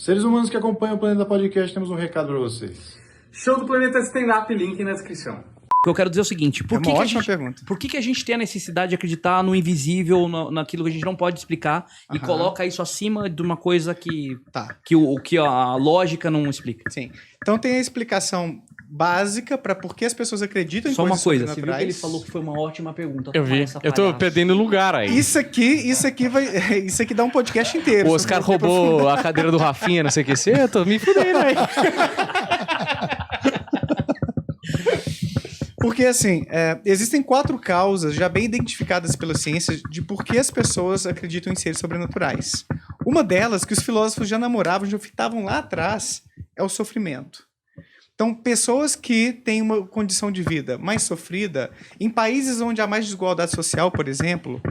Seres humanos que acompanham o Planeta Podcast, temos um recado para vocês. Show do Planeta Stand-Up, link na descrição. O que eu quero dizer é o seguinte, por que a gente tem a necessidade de acreditar no invisível, naquilo que a gente não pode explicar e coloca isso acima de uma coisa que a lógica não explica? Sim. Então tem a explicação básica para por que as pessoas acreditam em coisas sobrenaturais. Só uma coisa, você viu que ele falou que foi uma ótima pergunta. Eu vi. Eu tô perdendo lugar aí. Isso aqui dá um podcast inteiro. O Oscar roubou a cadeira do Rafinha, não sei o que ser, eu tô me fudendo aí. Porque, assim, existem 4 causas já bem identificadas pela ciência de por que as pessoas acreditam em seres sobrenaturais. Uma delas, que os filósofos já namoravam, já fitavam lá atrás, é o sofrimento. Então, pessoas que têm uma condição de vida mais sofrida, em países onde há mais desigualdade social, por exemplo,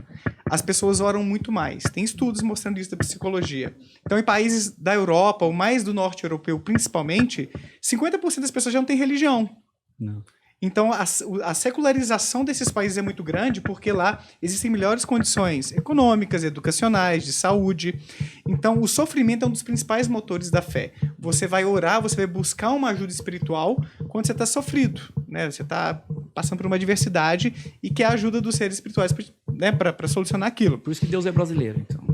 as pessoas oram muito mais. Tem estudos mostrando isso da psicologia. Então, em países da Europa, ou mais do norte europeu principalmente, 50% das pessoas já não têm religião. Não. Então, a secularização desses países é muito grande porque lá existem melhores condições econômicas, educacionais, de saúde. Então, o sofrimento é um dos principais motores da fé. Você vai orar, você vai buscar uma ajuda espiritual quando você está sofrido, né? Você está passando por uma adversidade e quer a ajuda dos seres espirituais, né, para solucionar aquilo. Por isso que Deus é brasileiro, então.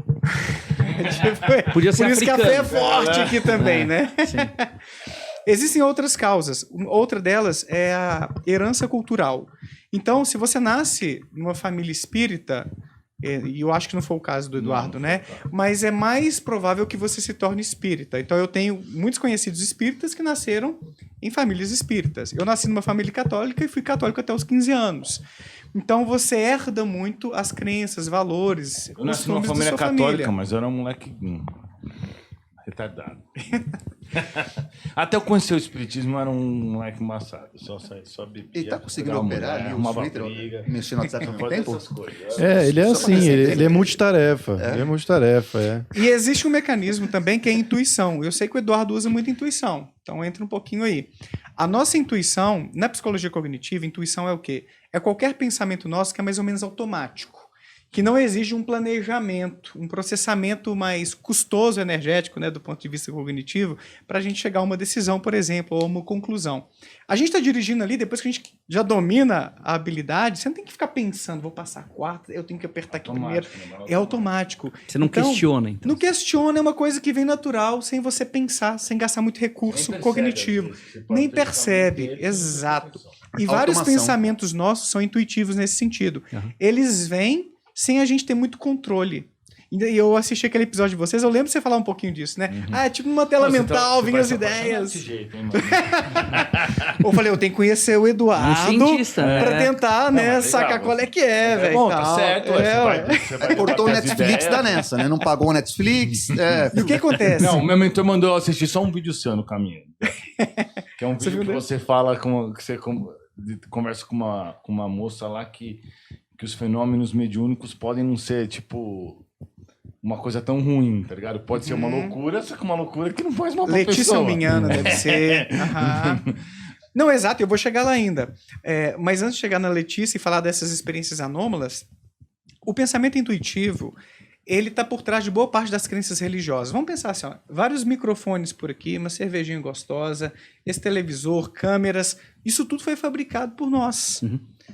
Podia ser por isso que a fé é forte aqui também, né? Sim. Existem outras causas. Outra delas é a herança cultural. Então, se você nasce numa família espírita, e eu acho que não foi o caso do Eduardo, né? Mas é mais provável que você se torne espírita. Então, eu tenho muitos conhecidos espíritas que nasceram em famílias espíritas. Eu nasci numa família católica e fui católico até os 15 anos. Então, você herda muito as crenças, valores, Eu nasci numa família católica, mas eu era um moleque retardado. Até eu conhecer o espiritismo, eu era um moleque embaçado. Só bebia. Ele tá conseguindo operar ali os Twitter, mexendo no WhatsApp ao mesmo tempo? Ele é assim, ele é multitarefa. Ele é multitarefa, E existe um mecanismo também que é a intuição. Eu sei que o Eduardo usa muito intuição, então entra um pouquinho aí. A nossa intuição, na psicologia cognitiva, intuição é o quê? É qualquer pensamento nosso que é mais ou menos automático, que não exige um planejamento, um processamento mais custoso, energético, né, do ponto de vista cognitivo, para a gente chegar a uma decisão, por exemplo, ou uma conclusão. A gente está dirigindo ali, depois que a gente já domina a habilidade, você não tem que ficar pensando, vou passar a quarta, eu tenho que apertar aqui primeiro. É automático. Você não questiona, então. Não questiona, é uma coisa que vem natural, sem você pensar, sem gastar muito recurso cognitivo. Nem percebe, exato. E vários pensamentos nossos são intuitivos nesse sentido. Eles vêm sem a gente ter muito controle. E eu assisti aquele episódio de vocês, eu lembro de você falar um pouquinho disso, né? É tipo uma tela mental, vinham as ideias. Desse jeito, hein, eu falei, eu tenho que conhecer o Eduardo pra tentar, né, sacar qual é que é, velho. Bom, tá certo. Você vai cortou o Netflix da nessa, né? Não pagou o Netflix. E o que acontece? Não, o meu mentor mandou eu assistir só um vídeo seu no caminho. Que é um vídeo que você fala, que você conversa com uma moça lá que os fenômenos mediúnicos podem não ser, tipo, uma coisa tão ruim, tá ligado? Pode ser uma loucura, só que uma loucura que não faz mal pra Letícia pessoa. Albinhana deve ser. Não, exato, eu vou chegar lá ainda. Mas antes de chegar na Letícia e falar dessas experiências anômalas, o pensamento intuitivo, ele tá por trás de boa parte das crenças religiosas. Vamos pensar assim, ó, vários microfones por aqui, uma cervejinha gostosa, esse televisor, câmeras, isso tudo foi fabricado por nós.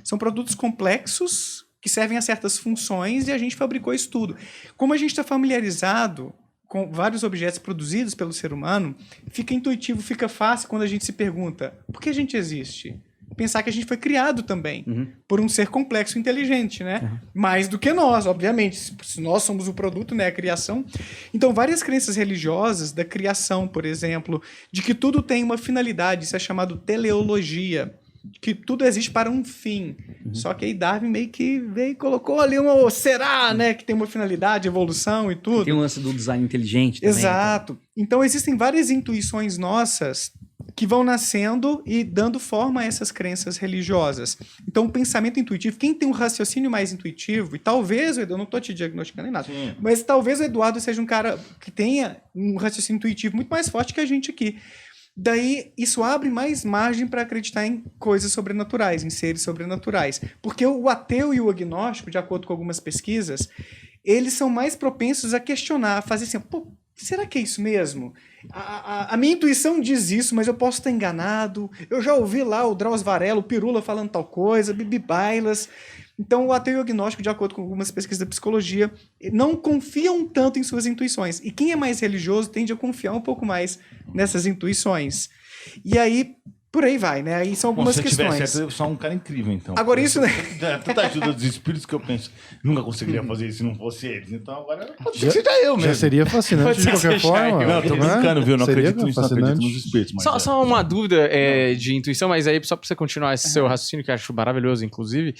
São produtos complexos que servem a certas funções e a gente fabricou isso tudo. Como a gente está familiarizado com vários objetos produzidos pelo ser humano, fica intuitivo, fica fácil quando a gente se pergunta por que a gente existe? Pensar que a gente foi criado também por um ser complexo e inteligente, né? Mais do que nós, obviamente. Se nós somos o produto, né? A criação. Então, várias crenças religiosas da criação, por exemplo, de que tudo tem uma finalidade, isso é chamado teleologia, que tudo existe para um fim. Só que aí Darwin meio que veio e colocou ali será, né? Que tem uma finalidade, evolução e tudo. Tem um lance do design inteligente também. Exato. Então existem várias intuições nossas que vão nascendo e dando forma a essas crenças religiosas. Então o pensamento intuitivo, quem tem um raciocínio mais intuitivo, e talvez, eu não estou te diagnosticando nem nada, mas talvez o Eduardo seja um cara que tenha um raciocínio intuitivo muito mais forte que a gente aqui. Daí, isso abre mais margem para acreditar em coisas sobrenaturais, em seres sobrenaturais. Porque o ateu e o agnóstico, de acordo com algumas pesquisas, eles são mais propensos a questionar, a fazer assim, pô, será que é isso mesmo? a minha intuição diz isso, mas eu posso estar enganado. Eu já ouvi lá o Drauzio Varela, o Pirula falando tal coisa, Bibi Bailas. Então, o ateu e o agnóstico, de acordo com algumas pesquisas da psicologia, não confiam tanto em suas intuições. E quem é mais religioso tende a confiar um pouco mais nessas intuições. E aí, por aí vai, né? Aí são algumas questões. Se eu sou um cara incrível, então. Agora isso, né? Tanta ajuda dos espíritos que eu penso, nunca conseguiria fazer isso se não fosse eles. Então agora pode ser que seja eu mesmo. Já seria fascinante de qualquer forma. Não, tô brincando, viu? Eu não acredito nisso, não acredito nos espíritos. Mas só uma dúvida de intuição, mas aí só pra você continuar esse seu raciocínio, que eu acho maravilhoso, inclusive,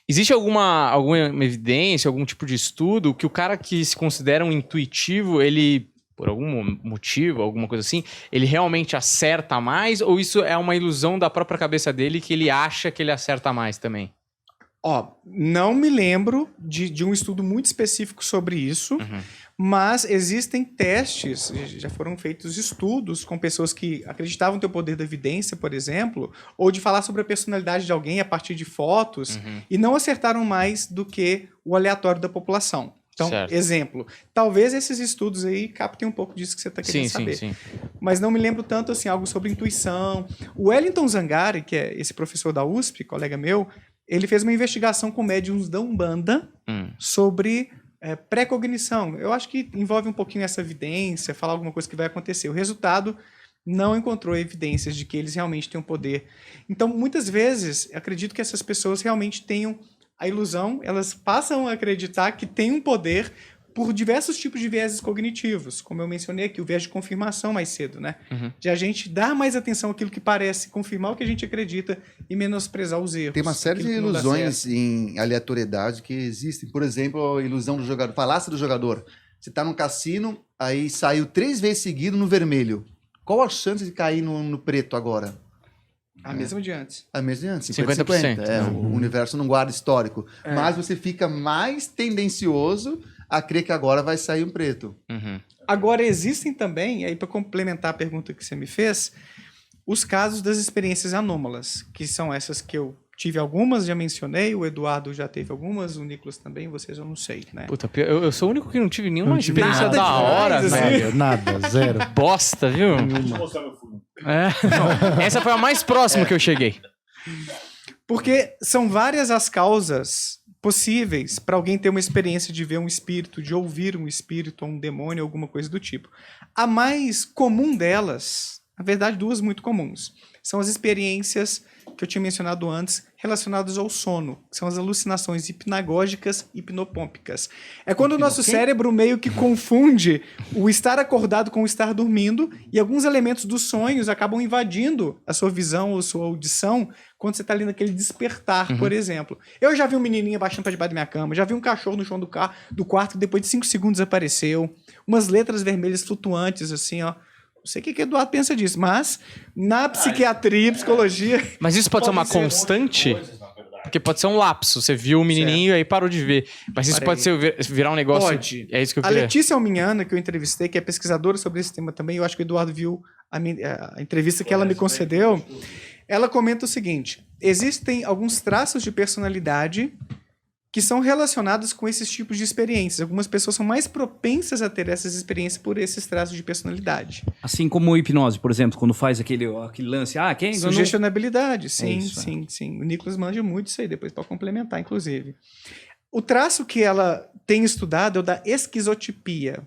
existe alguma evidência, algum tipo de estudo que o cara que se considera um intuitivo, ele, por algum motivo, alguma coisa assim, ele realmente acerta mais? Ou isso é uma ilusão da própria cabeça dele que ele acha que ele acerta mais também? Não me lembro de um estudo muito específico sobre isso, mas existem testes, já foram feitos estudos com pessoas que acreditavam ter o poder da evidência, por exemplo, ou de falar sobre a personalidade de alguém a partir de fotos, e não acertaram mais do que o aleatório da população. Então, exemplo, talvez esses estudos aí captem um pouco disso que você está querendo saber. Sim. Mas não me lembro tanto assim, algo sobre intuição. O Wellington Zangari, que é esse professor da USP, colega meu, ele fez uma investigação com médiums da Umbanda sobre pré-cognição. Eu acho que envolve um pouquinho essa evidência, falar alguma coisa que vai acontecer. O resultado não encontrou evidências de que eles realmente têm um poder. Então, muitas vezes, acredito que essas pessoas realmente tenham a ilusão, elas passam a acreditar que tem um poder por diversos tipos de vieses cognitivos, como eu mencionei aqui, o viés de confirmação mais cedo, né? De a gente dar mais atenção àquilo que parece confirmar o que a gente acredita e menosprezar os erros. Tem uma série de ilusões em aleatoriedade que existem. Por exemplo, a ilusão do jogador, falácia do jogador. Você está num cassino, aí saiu 3 vezes seguido no vermelho. Qual a chance de cair no preto agora? A mesma de antes. A mesma de antes, 50%. O universo não guarda histórico. Mas você fica mais tendencioso a crer que agora vai sair um preto. Agora, existem também, aí para complementar a pergunta que você me fez, os casos das experiências anômalas, que são essas que eu tive algumas, já mencionei, o Eduardo já teve algumas, o Nicolas também, vocês eu não sei, né? Puta, eu sou o único que não tive nenhuma experiência da hora, velho. Nada, zero. Bosta, viu? Não, essa foi a mais próxima que eu cheguei. Porque são várias as causas possíveis para alguém ter uma experiência de ver um espírito, de ouvir um espírito, ou um demônio, alguma coisa do tipo. A mais comum delas, na verdade, 2 muito comuns, são as experiências que eu tinha mencionado antes, relacionadas ao sono, que são as alucinações hipnagógicas e hipnopômpicas. É quando o nosso cérebro meio que confunde o estar acordado com o estar dormindo, e alguns elementos dos sonhos acabam invadindo a sua visão ou sua audição quando você está ali naquele despertar, por exemplo. Eu já vi um menininho abaixando para debaixo da minha cama, já vi um cachorro no chão do quarto que depois de 5 segundos apareceu, umas letras vermelhas flutuantes, assim, ó. Não sei o que Eduardo pensa disso, mas na psiquiatria, psicologia... Mas isso pode ser uma constante? Porque pode ser um lapso. Você viu o menininho e aí parou de ver. Mas isso pode virar um negócio... Pode. É isso que eu queria. A Letícia Alminhana, que eu entrevistei, que é pesquisadora sobre esse tema também, eu acho que o Eduardo viu a entrevista que ela me concedeu. Ela comenta o seguinte: existem alguns traços de personalidade que são relacionados com esses tipos de experiências. Algumas pessoas são mais propensas a ter essas experiências por esses traços de personalidade. Assim como hipnose, por exemplo, quando faz aquele lance... Sugestionabilidade, sim. O Nicolas manja muito isso aí, depois pode complementar, inclusive. O traço que ela tem estudado é o da esquizotipia.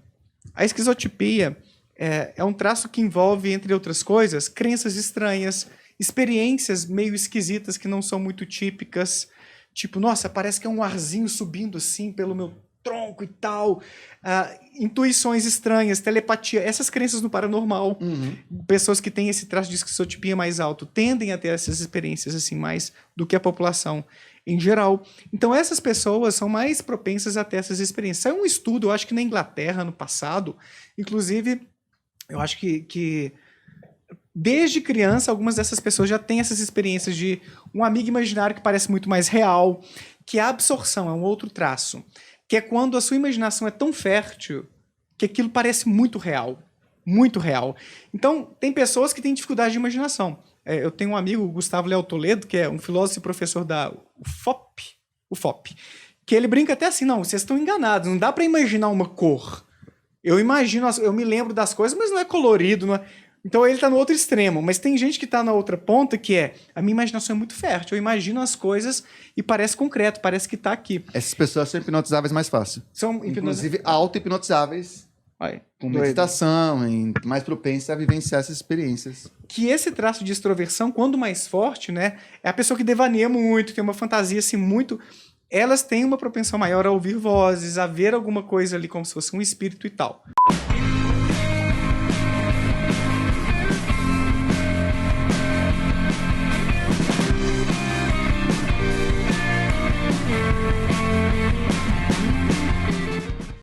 A esquizotipia é um traço que envolve, entre outras coisas, crenças estranhas, experiências meio esquisitas que não são muito típicas. Tipo, nossa, parece que é um arzinho subindo assim pelo meu tronco e tal. Intuições estranhas, telepatia. Essas crenças no paranormal. Pessoas que têm esse traço de esquizotipia mais alto tendem a ter essas experiências assim mais do que a população em geral. Então, essas pessoas são mais propensas a ter essas experiências. Saiu um estudo, eu acho que na Inglaterra, no passado. Inclusive, eu acho que desde criança, algumas dessas pessoas já têm essas experiências de um amigo imaginário que parece muito mais real, que a absorção é um outro traço, que é quando a sua imaginação é tão fértil que aquilo parece muito real. Muito real. Então, tem pessoas que têm dificuldade de imaginação. Eu tenho um amigo, o Gustavo Léo Toledo, que é um filósofo e professor da UFOP, que ele brinca até assim, não, vocês estão enganados, não dá para imaginar uma cor. Eu imagino, eu me lembro das coisas, mas não é colorido, não é... Então ele tá no outro extremo, mas tem gente que tá na outra ponta que a minha imaginação é muito fértil, eu imagino as coisas e parece concreto, parece que tá aqui. Essas pessoas são hipnotizáveis mais fácil. Inclusive auto-hipnotizáveis, com meditação, mais propensas a vivenciar essas experiências. Que esse traço de extroversão, quando mais forte, né, é a pessoa que devaneia muito, tem uma fantasia assim muito... Elas têm uma propensão maior a ouvir vozes, a ver alguma coisa ali como se fosse um espírito e tal.